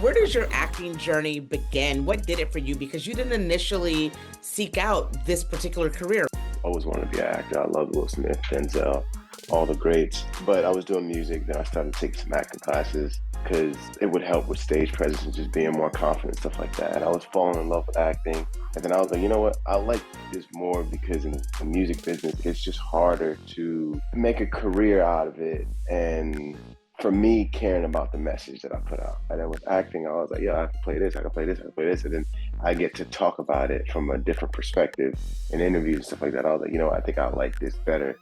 Where does your acting journey begin? What did it for you? Because you didn't initially seek out this particular career. I always wanted to be an actor. I loved Will Smith, Denzel, all the greats. But I was doing music, then I started taking some acting classes because it would help with stage presence and just being more confident, stuff like that. And I was falling in love with acting. And then I was like, you know what? I like this more because in the music business, it's just harder to make a career out of it. And for me, caring about the message that I put out. And then with acting, I was like, yeah, I can play this, I can play this, I can play this. And then I get to talk about it from a different perspective in interviews and stuff like that. I was like, you know, I think I like this better.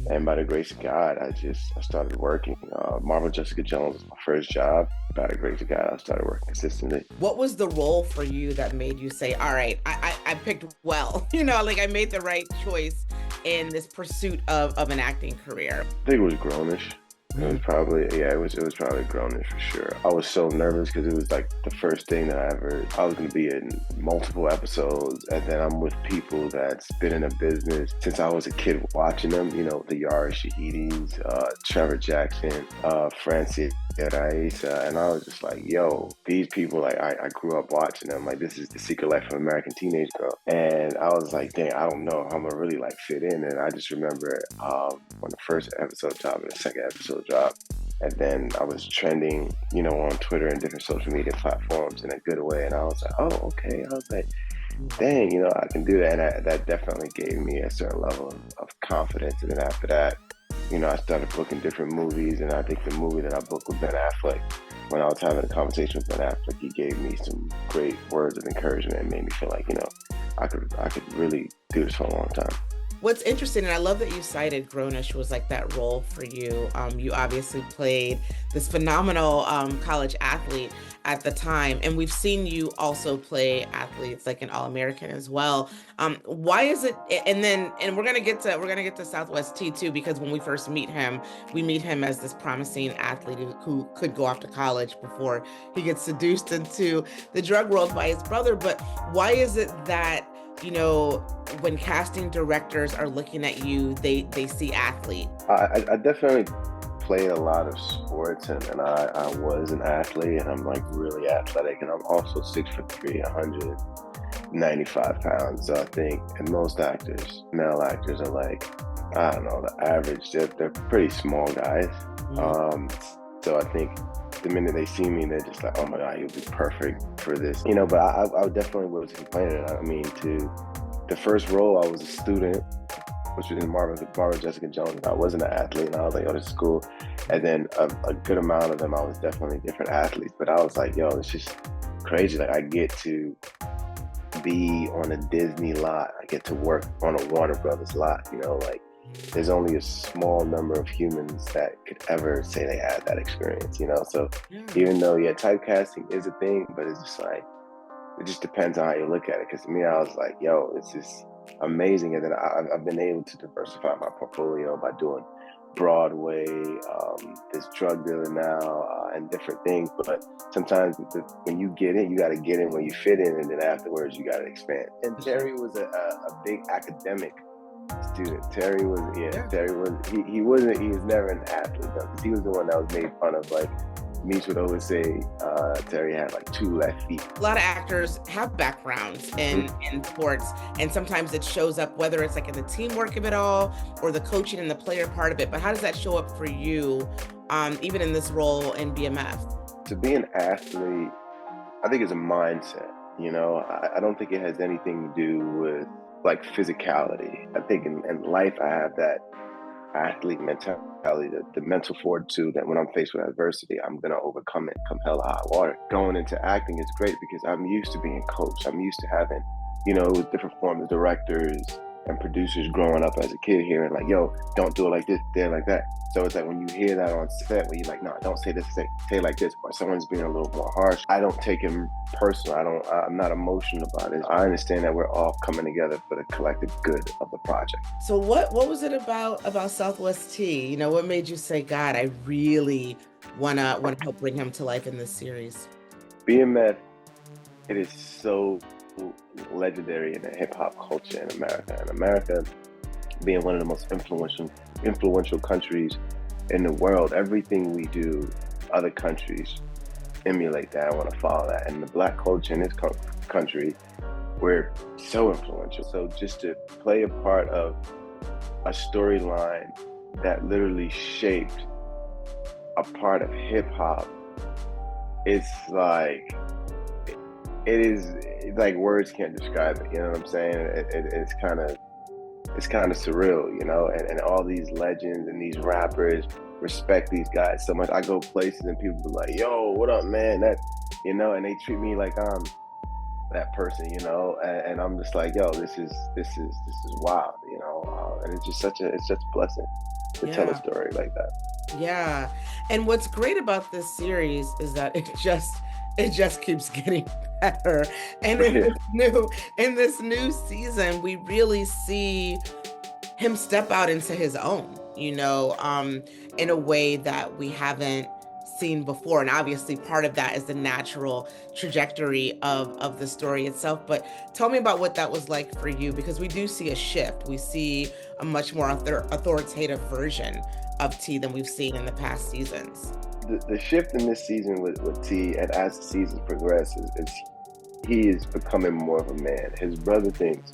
And by the grace of God, I started working. Marvel Jessica Jones was my first job. By the grace of God, I started working consistently. What was the role for you that made you say, all right, I picked well, I made the right choice in this pursuit of an acting career? I think it was Grownish. It was probably, it was probably Grownish for sure. I was so nervous because it was like the first thing that I was going to be in multiple episodes, and then I'm with people that's been in a business since I was a kid watching them, the Yara Shahidis, Trevor Jackson, Francis Raisa, and I was just like, yo, these people, I grew up watching them, this is the secret life of an American teenage girl. And I was like, dang, I don't know how I'm gonna really fit in. And I just remember when the first episode dropped and the second episode dropped, and then I was trending, on Twitter and different social media platforms in a good way. And I was like, oh, okay. I was like, dang, I can do that. And that definitely gave me a certain level of confidence. And then after that, I started booking different movies, and I think the movie that I booked with Ben Affleck, when I was having a conversation with Ben Affleck, he gave me some great words of encouragement and made me feel like, I could really do this for a long time. What's interesting, and I love that you cited Grownish was that role for you. You obviously played this phenomenal college athlete at the time, and we've seen you also play athletes an All-American as well. Why is it? And we're gonna get to Southwest T too, because when we first meet him, we meet him as this promising athlete who could go off to college before he gets seduced into the drug world by his brother. But why is it that when casting directors are looking at you, they see athlete? I definitely played a lot of sports, and I was an athlete, and I'm really athletic, and I'm also 6'3", 195 pounds. So I think, and most actors, male actors are I don't know, the average, they're pretty small guys. Mm-hmm. So I think the minute they see me, they're just like, oh my God, he would be perfect for this. But I definitely was complaining. I mean, to the first role, I was a student, which was in Marvel Jessica Jones. I wasn't an athlete, and I was like, oh, this is cool. And then a good amount of them, I was definitely different athletes. But I was like, yo, it's just crazy. I get to be on a Disney lot. I get to work on a Warner Brothers lot, there's only a small number of humans that could ever say they had that experience, So even though, typecasting is a thing, but it's just it just depends on how you look at it. Because to me, I was like, yo, it's just amazing. And then I've been able to diversify my portfolio by doing Broadway, this drug dealer now, and different things. But sometimes when you get in, you got to get in when you fit in, and then afterwards you got to expand. And Terry was a big academic student. Terry was he was never an athlete though, because he was the one that was made fun of. Meech would always say Terry had 2 left feet. A lot of actors have backgrounds in sports, and sometimes it shows up, whether it's in the teamwork of it all or the coaching and the player part of it. But how does that show up for you, even in this role in BMF? To be an athlete, I think it's a mindset. I don't think it has anything to do with physicality. I think in life I have that athlete mentality, the mental fortitude that when I'm faced with adversity, I'm gonna overcome it, come hell or high water. Going into acting is great because I'm used to being coached. I'm used to having, different forms of directors and producers growing up as a kid hearing yo, don't do it like this, do it like that. So it's when you hear that on set, where you're no, don't say this, say it like this, or someone's being a little more harsh, I don't take it personal. I'm not emotional about it. I understand that we're all coming together for the collective good of the project. So what was it about Southwest T? What made you say, God, I really wanna help bring him to life in this series? BMF, it is so legendary in the hip-hop culture in America. And America being one of the most influential countries in the world, everything we do, other countries emulate that. I want to follow that. And the Black culture in this country, we're so influential. So just to play a part of a storyline that literally shaped a part of hip hop, it's like, it is like words can't describe it. You know what I'm saying? It's kind of surreal, you know. And all these legends and these rappers respect these guys so much. I go places and people be like, "Yo, what up, man?" That, you know, and they treat me like I'm that person, you know. And I'm just like, "Yo, this is wild," you know. And it's just a blessing to tell a story like that. Yeah. And what's great about this series is that it just keeps getting better. And in this new season, we really see him step out into his own, you know, in a way that we haven't seen before. And obviously part of that is the natural trajectory of the story itself. But tell me about what that was like for you, because we do see a shift. We see a much more authoritative version of T than we've seen in the past seasons. The shift in this season with T, and as the season progresses, is he is becoming more of a man. His brother thinks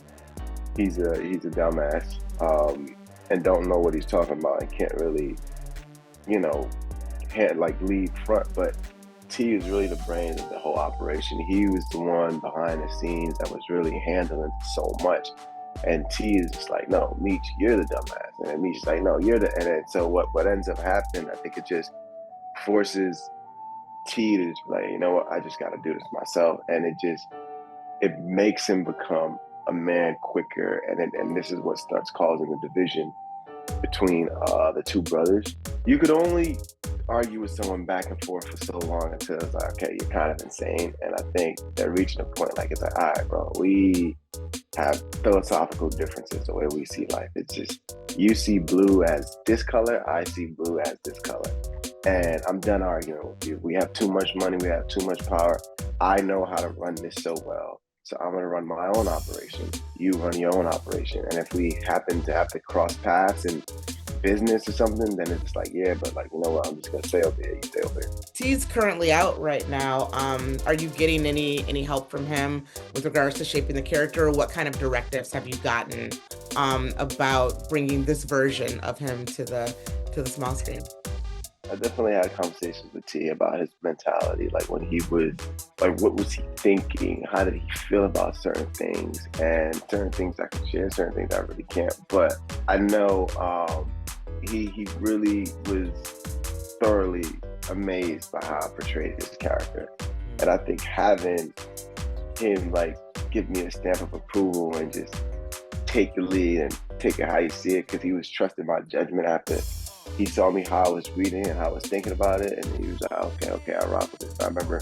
he's a dumbass, and don't know what he's talking about and can't really, you know, lead front. But T is really the brains of the whole operation. He was the one behind the scenes that was really handling so much. And T is just like, "No, Meech, you're the dumbass." And Meech is like, "No, you're the," and then, so what ends up happening, I think it just forces T to just be like, "You know what, I just got to do this myself." And it makes him become a man quicker. And this is what starts causing the division between the two brothers. You could only argue with someone back and forth for so long until it's like, okay, you're kind of insane. And I think they're reaching a point like, it's like, all right, bro, we have philosophical differences the way we see life. It's just, you see blue as this color, I see blue as this color. And I'm done arguing with you. We have too much money, we have too much power. I know how to run this so well, so I'm gonna run my own operation. You run your own operation. And if we happen to have to cross paths in business or something, then it's like, yeah, but like, you know what, I'm just gonna stay over here, you stay over here. T's currently out right now. Are you getting any help from him with regards to shaping the character? Or what kind of directives have you gotten about bringing this version of him to the small screen? I definitely had conversations with T about his mentality, like when he was, like, what was he thinking? How did he feel about certain things? And certain things I can share, certain things I really can't. But I know he really was thoroughly amazed by how I portrayed his character. And I think having him like give me a stamp of approval and just take the lead and take it how you see it, because he was trusting my judgment after he saw me how I was reading and how I was thinking about it, and he was like, okay, I rock with this. I remember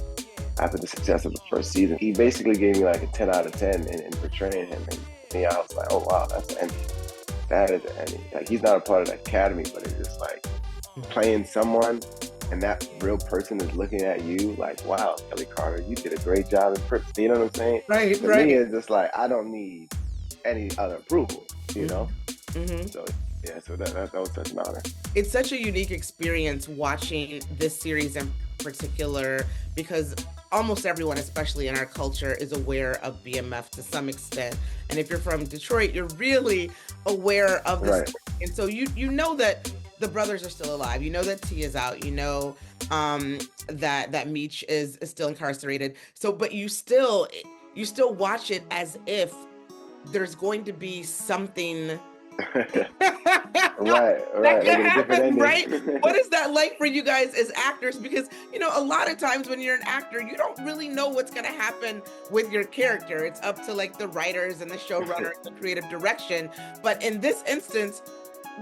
after the success of the first season, he basically gave me like a 10 out of 10 in portraying him. And me, I was like, oh wow, that's an Emmy. That is an Emmy. Like, he's not a part of the academy, but it's just like playing someone and that real person is looking at you like, wow, Kelly Carter, you did a great job in person. You know what I'm saying? Right, to right. me, it's just like, I don't need any other approval, you know? Mm-hmm. So yeah, so that was such an honor. It's such a unique experience watching this series in particular, because almost everyone, especially in our culture, is aware of BMF to some extent. And if you're from Detroit, you're really aware of this. Right. And so you know that the brothers are still alive. You know that T is out. You know that Meech is still incarcerated. So, but you still watch it as if there's going to be something right. That could happen, right? What is that like for you guys as actors? Because, you know, a lot of times when you're an actor, you don't really know what's going to happen with your character. It's up to like the writers and the showrunners, the creative direction. But in this instance,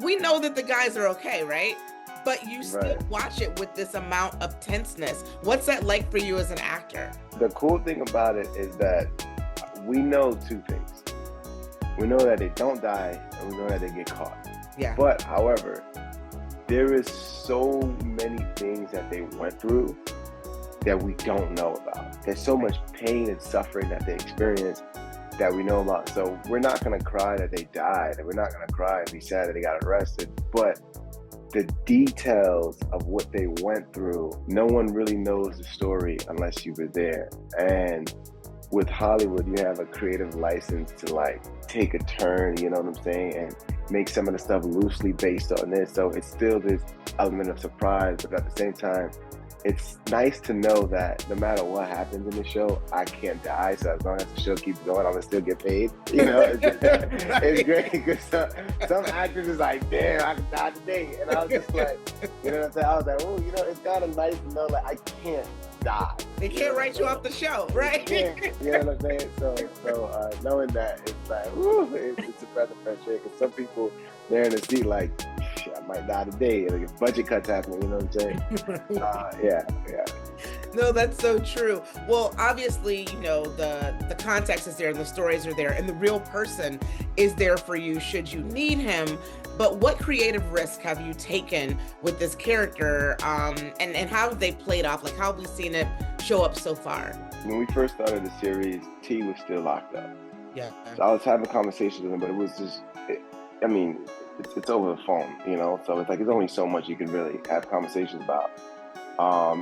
we know that the guys are okay, right? But you still watch it with this amount of tenseness. What's that like for you as an actor? The cool thing about it is that we know two things. We know that they don't die, and we know that they get caught. Yeah. But, however, there is so many things that they went through that we don't know about. There's so much pain and suffering that they experienced that we know about. So we're not going to cry that they died, and we're not going to cry and be sad that they got arrested. But the details of what they went through, no one really knows the story unless you were there. And with Hollywood, you have a creative license to like take a turn, you know what I'm saying, and make some of the stuff loosely based on this. So it's still this element of surprise, but at the same time, it's nice to know that no matter what happens in the show, I can't die. So as long as the show keeps going, I'm gonna still get paid. You know, it's great because some actors is like, damn, I can die today. And I was just like, you know what I'm saying? I was like, oh, you know, it's kind of nice to know like I can't die. They can't write you off the show, right? Yeah, you know what I'm saying? So knowing that, it's like, woo, it's a breath of fresh air. Because some people, they're in the seat like, shit, I might die today. Like, budget cuts happening, you know what I'm saying? Yeah. No, that's so true. Well, obviously, you know, the context is there and the stories are there and the real person is there for you should you need him. But what creative risk have you taken with this character, and how have they played off? Like, how have we seen it show up so far? When we first started the series, T was still locked up. Yeah. So I was having conversations with him, but it was just, it's over the phone, you know? So it's like, there's only so much you can really have conversations about.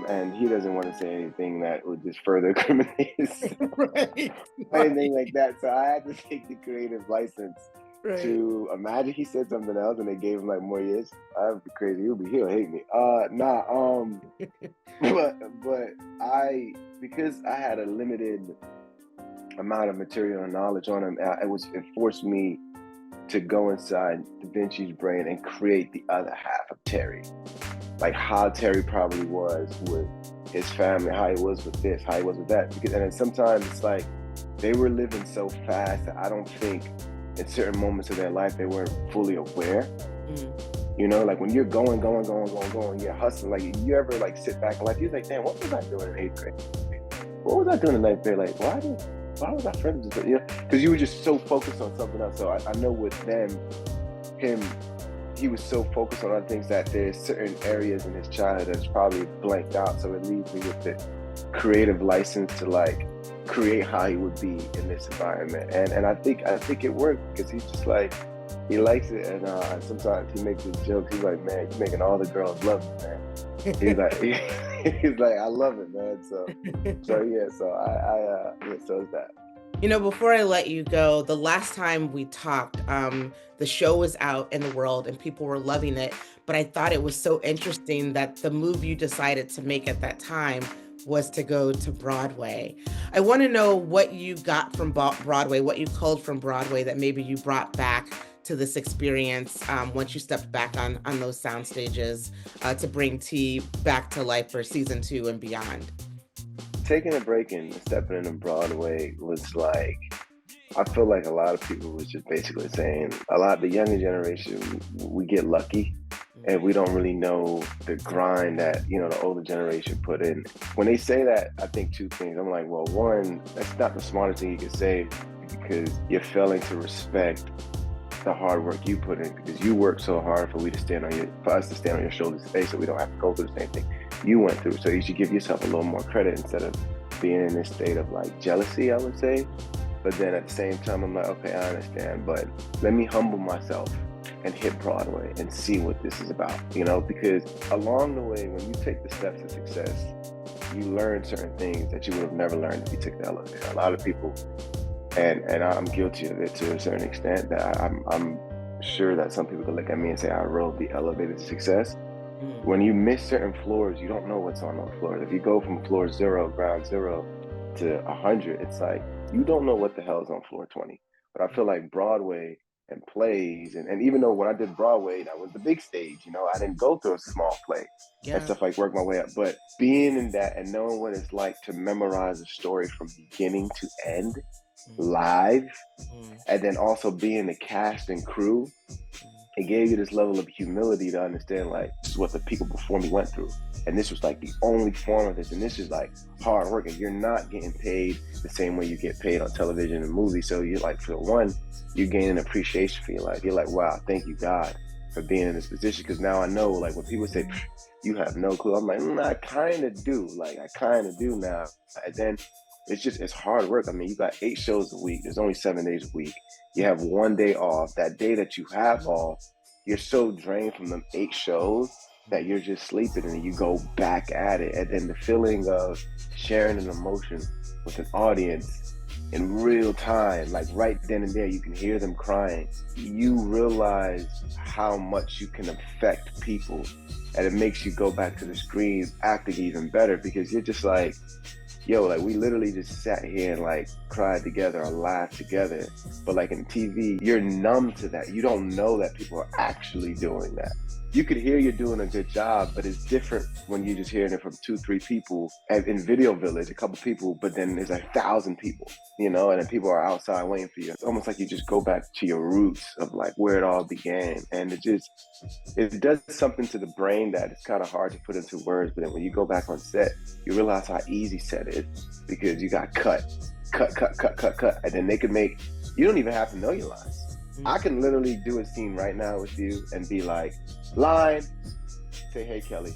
And he doesn't want to say anything that would just further incriminate Right. anything like that. So I had to take the creative license Right. to imagine he said something else and they gave him like more years. I'd be crazy. He'll hate me. But because I had a limited amount of material and knowledge on him, it forced me to go inside Da Vinci's brain and create the other half of Terry. Like how Terry probably was with his family, how he was with this, how he was with that. And then sometimes it's like they were living so fast that I don't think in certain moments of their life they weren't fully aware. You know, like when you're going, you're hustling. Like you ever like sit back in life, you're like, damn, what was I doing in 8th grade? What was I doing in 9th grade? Like, why was I friends with you? Because you were just so focused on something else. So I know with he was so focused on other things that there's certain areas in his childhood that's probably blanked out. So it leaves me with the creative license to like create how he would be in this environment. And I think it worked because he's just like, he likes it. And sometimes he makes these jokes. He's like, man, you're making all the girls love you, man. He's like, I love it, man. So it's that. You know, before I let you go, the last time we talked, the show was out in the world and people were loving it. But I thought it was so interesting that the move you decided to make at that time was to go to Broadway. I want to know what you got from Broadway, what you culled from Broadway that maybe you brought back to this experience once you stepped back on those sound stages to bring T back to life for season 2 and beyond. Taking a break and stepping into Broadway was like, I feel like a lot of people was just basically saying, the younger generation, we get lucky and we don't really know the grind that, you know, the older generation put in. When they say that, I think two things. I'm like, well, one, that's not the smartest thing you can say because you're failing to respect the hard work you put in because you work so hard for us to stand on your shoulders today so we don't have to go through the same thing you went through. So you should give yourself a little more credit instead of being in this state of like jealousy, I would say. But then at the same time, I'm like, okay, I understand, but let me humble myself and hit Broadway and see what this is about, you know, because along the way, when you take the steps to success, you learn certain things that you would have never learned if you took the elevator. A lot of people, and I'm guilty of it to a certain extent, that I'm sure that some people could look at me and say, I rode the elevator to success. When you miss certain floors, you don't know what's on those floors. If you go from floor 0, ground 0 to 100, it's like, you don't know what the hell is on floor 20. But I feel like Broadway and plays, and even though when I did Broadway, that was the big stage, you know, I didn't go through a small play and stuff, like work my way up. But being in that and knowing what it's like to memorize a story from beginning to end, live, and then also being the cast and crew, it gave you this level of humility to understand, like, this is what the people before me went through. And this was like the only form of this. And this is like hard work. And you're not getting paid the same way you get paid on television and movies. So you're like, for one, you gain an appreciation for your life. You're like, wow, thank you, God, for being in this position. Because now I know, like, when people say, you have no clue, I'm like, I kind of do. Like, I kind of do now. And then it's hard work. I mean, you got 8 shows a week. There's only 7 days a week. You have 1 day off. That day that you have off, you're so drained from them 8 shows that you're just sleeping and you go back at it. And then the feeling of sharing an emotion with an audience in real time, like right then and there, you can hear them crying. You realize how much you can affect people, and it makes you go back to the screen acting even better, because you're just like, yo, like we literally just sat here and like cried together or laughed together. But like in TV, you're numb to that. You don't know that people are actually doing that. You could hear you're doing a good job, but it's different when you're just hearing it from 2-3 people. And in Video Village, a couple people, but then there's 1,000 people, you know, and then people are outside waiting for you. It's almost like you just go back to your roots of like where it all began. And it does something to the brain that it's kind of hard to put into words. But then when you go back on set, you realize how easy set is, because you got cut. And then they could you don't even have to know your lines. I can literally do a scene right now with you and be like, line, say, hey, Kelly,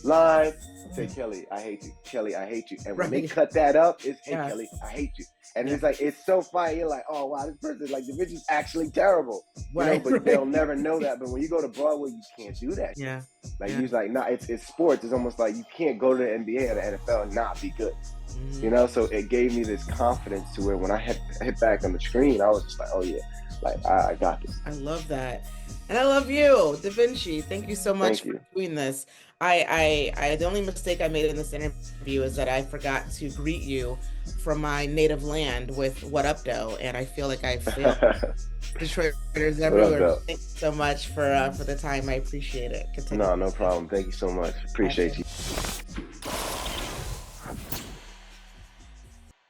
line, say, Kelly, I hate you, Kelly, I hate you. And when they cut that up, it's, hey, Kelly, I hate you. And it's like, it's so funny. You're like, oh, wow, this person, like, the bitch is actually terrible. You know, but they'll never know that. But when you go to Broadway, you can't do that. Yeah. Like, you're like, nah, it's sports. It's almost like you can't go to the NBA or the NFL and not be good. You know, so it gave me this confidence to where when I hit back on the screen, I was just like, oh, yeah. Like, I got this. I love that. And I love you, Da Vinci. Thank you so much for doing this. The only mistake I made in this interview is that I forgot to greet you from my native land with "What up, doe?" And I feel like I failed. Detroiters everywhere. Thank you so much for the time. I appreciate it. Continue. No problem. Thank you so much. Appreciate you.